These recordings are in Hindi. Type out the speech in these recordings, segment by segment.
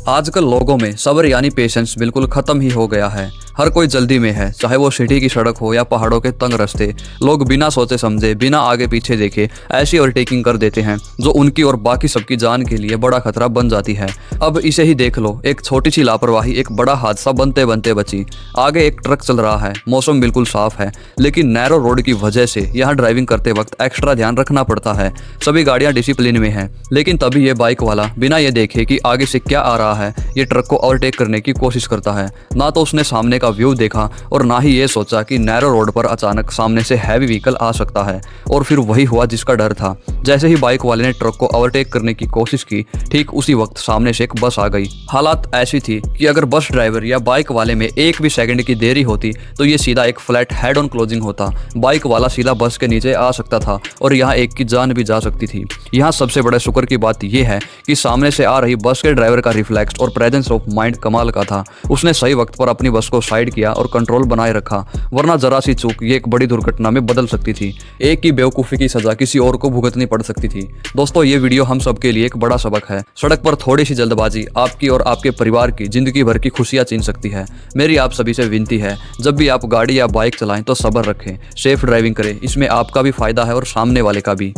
आजकल लोगों में सब्र यानी पेशेंस बिल्कुल खत्म ही हो गया है। हर कोई जल्दी में है, चाहे वो सिटी की सड़क हो या पहाड़ों के तंग रास्ते। लोग बिना सोचे समझे, बिना आगे पीछे देखे ऐसी ओवरटेकिंग कर देते हैं जो उनकी और बाकी सबकी जान के लिए बड़ा खतरा बन जाती है। अब इसे ही देख लो, एक छोटी सी लापरवाही एक बड़ा हादसा बनते बनते बची। आगे एक ट्रक चल रहा है, मौसम बिल्कुल साफ है, लेकिन नैरो रोड की वजह से यहाँ ड्राइविंग करते वक्त एक्स्ट्रा ध्यान रखना पड़ता है। सभी गाड़ियां डिसिप्लिन में हैं, लेकिन तभी ये बाइक वाला बिना ये देखे कि आगे से क्या आ रहा है, ये ट्रक को ओवरटेक करने की कोशिश करता है। ना तो उसने सामने का व्यू देखा और ना ही ये सोचा कि नैरो रोड पर अचानक सामने से हैवी व्हीकल आ सकता है। और फिर वही हुआ जिसका डर था। जैसे ही बाइक वाले ने ट्रक को ओवरटेक करने की कोशिश की, ठीक उसी वक्त सामने से एक बस आ गई। हालात ऐसी थी कि अगर बस ड्राइवर या बाइक वाले में एक भी सेकंड की देरी होती तो ये सीधा एक फ्लैट हेड ऑन क्लोजिंग होता। बाइक वाला सीधा बस के नीचे आ सकता था और यहाँ एक की जान भी जा सकती थी। यहाँ सबसे बड़े शुक्र की बात यह है कि सामने से आ रही बस के ड्राइवर का रिफ्लेक्स और प्रेजेंस ऑफ माइंड कमाल का था। उसने सही वक्त पर अपनी बस को साइड किया और कंट्रोल बनाए रखा, वरना जरा सी चूक ये एक बड़ी दुर्घटना में बदल सकती थी। एक की बेवकूफ़ी की सजा किसी और को भुगतनी पड़ सकती थी। दोस्तों, ये वीडियो हम सबके लिए एक बड़ा सबक है। सड़क पर थोड़ी सी जल्दबाजी आपकी और आपके परिवार की जिंदगी भर की खुशियां छीन सकती है। मेरी आप सभी से विनती है, जब भी आप गाड़ी या बाइक चलाएं तो सब्र रखें, सेफ ड्राइविंग करें। इसमें आपका भी फायदा है और सामने वाले का भी।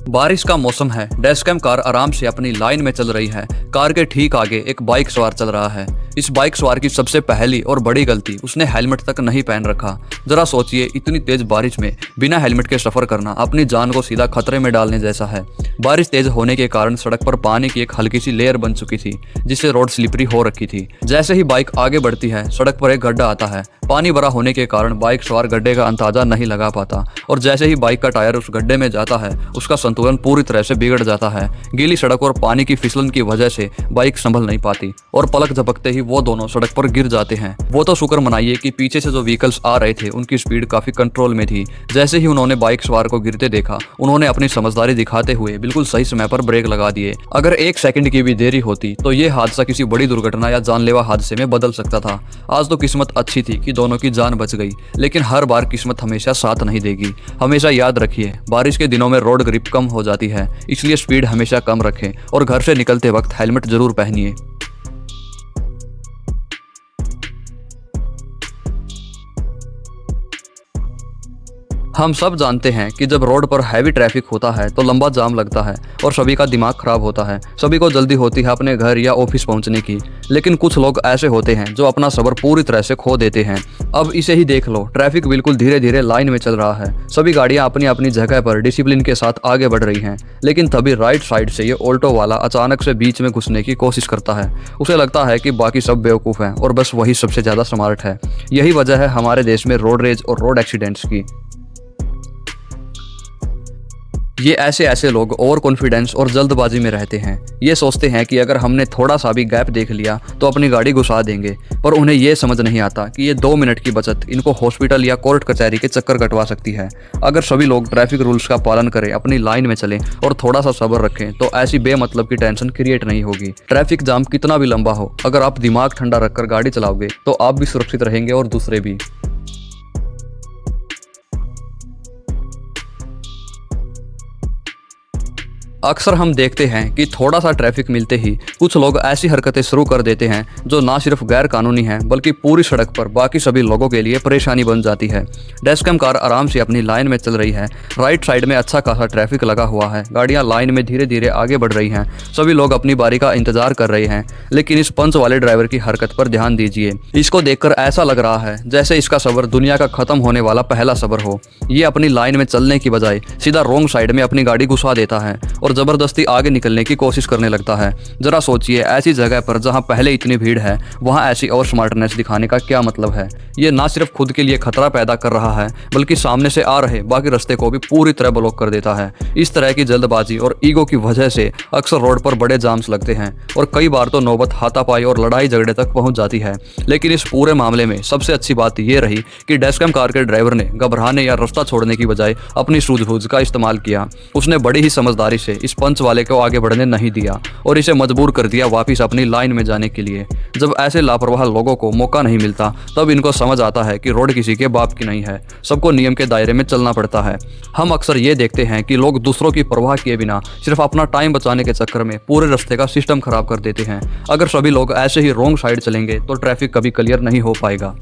बारिश का मौसम है। डैशकैम कार आराम से अपनी लाइन में चल रही है। कार के ठीक आगे एक बाइक सवार चल रहा है। इस बाइक सवार की सबसे पहली और बड़ी गलती, उसने हेलमेट तक नहीं पहन रखा। जरा सोचिए, इतनी तेज बारिश में बिना हेलमेट के सफर करना अपनी जान को सीधा खतरे में डालने जैसा है। बारिश तेज होने के कारण सड़क पर पानी की एक हल्की सी लेयर बन चुकी थी, जिससे रोड स्लिपरी हो रखी थी। जैसे ही बाइक आगे बढ़ती है, सड़क पर एक गड्ढा आता है। पानी भरा होने के कारण बाइक सवार गड्ढे का अंदाजा नहीं लगा पाता और जैसे ही बाइक का टायर उस गड्ढे में जाता है, उसका संतुलन पूरी तरह से बिगड़ जाता है। गीली सड़क और पानी की फिसलन की वजह से बाइक संभल नहीं पाती और पलक झपकते ही वो दोनों सड़क पर गिर जाते हैं। वो तो शुक्र मनाइए कि पीछे से जो व्हीकल्स आ रहे थे उनकी स्पीड काफी कंट्रोल में थी। जैसे ही उन्होंने बाइक सवार को गिरते देखा, उन्होंने अपनी समझदारी दिखाते हुए बिल्कुल सही समय पर ब्रेक लगा दिए। अगर एक सेकंड की भी देरी होती तो ये हादसा किसी बड़ी दुर्घटना या जानलेवा हादसे में बदल सकता था। आज तो किस्मत अच्छी थी कि दोनों की जान बच गई, लेकिन हर बार किस्मत हमेशा साथ नहीं देगी। हमेशा याद रखिए, बारिश के दिनों में रोड ग्रिप कम हो जाती है, इसलिए स्पीड हमेशा कम रखें और घर से निकलते वक्त हेलमेट जरूर पहनिए। हम सब जानते हैं कि जब रोड पर हैवी ट्रैफिक होता है तो लंबा जाम लगता है और सभी का दिमाग खराब होता है। सभी को जल्दी होती है अपने घर या ऑफिस पहुंचने की, लेकिन कुछ लोग ऐसे होते हैं जो अपना सब्र पूरी तरह से खो देते हैं। अब इसे ही देख लो, ट्रैफिक बिल्कुल धीरे धीरे लाइन में चल रहा है। सभी गाड़ियां अपनी अपनी जगह पर डिसिप्लिन के साथ आगे बढ़ रही हैं, लेकिन तभी राइट साइड से ये ऑल्टो वाला अचानक से बीच में घुसने की कोशिश करता है। उसे लगता है कि बाकी सब बेवकूफ़ हैं और बस वही सबसे ज़्यादा स्मार्ट है। यही वजह है हमारे देश में रोड रेज और रोड एक्सीडेंट्स की। ये ऐसे लोग ओवर कॉन्फिडेंस और जल्दबाजी में रहते हैं। ये सोचते हैं कि अगर हमने थोड़ा सा भी गैप देख लिया तो अपनी गाड़ी घुसा देंगे, पर उन्हें ये समझ नहीं आता कि ये 2 मिनट की बचत इनको हॉस्पिटल या कोर्ट कचहरी के चक्कर कटवा सकती है। अगर सभी लोग ट्रैफिक रूल्स का पालन करें, अपनी लाइन में चलें और थोड़ा सा सब्र रखें तो ऐसी बेमतलब की टेंशन क्रिएट नहीं होगी। ट्रैफिक जाम कितना भी लंबा हो, अगर आप दिमाग ठंडा रखकर गाड़ी चलाओगे तो आप भी सुरक्षित रहेंगे और दूसरे भी। अक्सर हम देखते हैं कि थोड़ा सा ट्रैफिक मिलते ही कुछ लोग ऐसी हरकतें शुरू कर देते हैं जो ना सिर्फ गैर कानूनी हैं, बल्कि पूरी सड़क पर बाकी सभी लोगों के लिए परेशानी बन जाती है। डैशकैम कार आराम से अपनी लाइन में चल रही है। राइट साइड में अच्छा खासा ट्रैफिक लगा हुआ है। गाड़ियां लाइन में धीरे धीरे आगे बढ़ रही हैं। सभी लोग अपनी बारी का इंतजार कर रहे हैं, लेकिन इस पंच वाले ड्राइवर की हरकत पर ध्यान दीजिए। इसको देखकर ऐसा लग रहा है जैसे इसका सब्र दुनिया का खत्म होने वाला पहला सब्र हो। ये अपनी लाइन में चलने की बजाय सीधा रॉन्ग साइड में अपनी गाड़ी घुसा देता है और जबरदस्ती आगे निकलने की कोशिश करने लगता है। जरा सोचिए, ऐसी जगह पर जहां पहले इतनी भीड़ है, वहां ऐसी और स्मार्टनेस दिखाने का क्या मतलब है। ये ना सिर्फ खुद के लिए खतरा पैदा कर रहा है, बल्कि सामने से आ रहे बाकी रास्ते को भी पूरी तरह ब्लॉक कर देता है। इस तरह की जल्दबाजी और ईगो की वजह से अक्सर रोड पर बड़े जाम्स लगते हैं और कई बार तो नौबत हाथापाई और लड़ाई झगड़े तक पहुंच जाती है। लेकिन इस पूरे मामले में सबसे अच्छी बात यह रही कि डैशकैम कार के ड्राइवर ने घबराने या रास्ता छोड़ने की बजाय अपनी सूझबूझ का इस्तेमाल किया। उसने बड़ी ही समझदारी से इस पंच वाले को आगे बढ़ने नहीं दिया और इसे मजबूर कर दिया वापस अपनी लाइन में जाने के लिए। जब ऐसे लापरवाह लोगों को मौका नहीं मिलता तब इनको समझ आता है कि रोड किसी के बाप की नहीं है, सबको नियम के दायरे में चलना पड़ता है। हम अक्सर ये देखते हैं कि लोग दूसरों की परवाह किए बिना सिर्फ अपना टाइम बचाने के चक्कर में पूरे रास्ते का सिस्टम खराब कर देते हैं। अगर सभी लोग ऐसे ही रॉन्ग साइड चलेंगे तो ट्रैफिक कभी क्लियर नहीं हो पाएगा।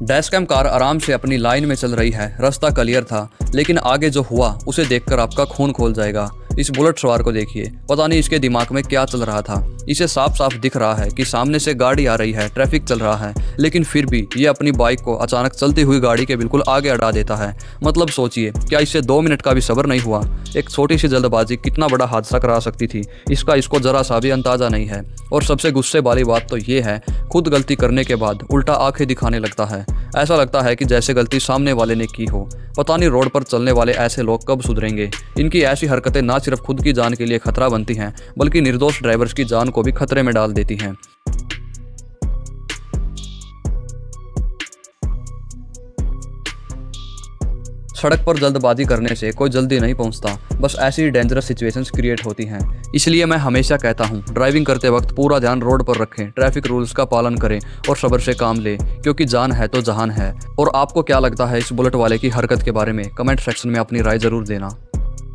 डैशकैम कार आराम से अपनी लाइन में चल रही है, रास्ता क्लियर था, लेकिन आगे जो हुआ उसे देखकर आपका खून खोल जाएगा। इस बुलेट सवार को देखिए, पता नहीं इसके दिमाग में क्या चल रहा था। इसे साफ साफ दिख रहा है कि सामने से गाड़ी आ रही है, ट्रैफिक चल रहा है, लेकिन फिर भी ये अपनी बाइक को अचानक चलती हुई गाड़ी के बिल्कुल आगे अड़ा देता है। मतलब सोचिए, क्या इससे 2 मिनट का भी सब्र नहीं हुआ? एक छोटी सी जल्दबाजी कितना बड़ा हादसा करा सकती थी, इसका इसको जरा सा भी अंदाजा नहीं है। और सबसे गुस्से वाली बात तो ये है, खुद गलती करने के बाद उल्टा आंखें दिखाने लगता है। ऐसा लगता है कि जैसे गलती सामने वाले ने की हो। पता नहीं रोड पर चलने वाले ऐसे लोग कब सुधरेंगे। इनकी ऐसी हरकतें ना सिर्फ खुद की जान के लिए खतरा बनती हैं, बल्कि निर्दोष ड्राइवर्स की जान को भी खतरे में डाल देती हैं। सड़क पर जल्दबाजी करने से कोई जल्दी नहीं पहुंचता, बस ऐसी ही डेंजरस सिचुएशंस क्रिएट होती हैं। इसलिए मैं हमेशा कहता हूं, ड्राइविंग करते वक्त पूरा ध्यान रोड पर रखें, ट्रैफिक रूल्स का पालन करें और सब्र से काम लें, क्योंकि जान है तो जहान है। और आपको क्या लगता है इस बुलेट वाले की हरकत के बारे में? कमेंट सेक्शन में अपनी राय जरूर देना।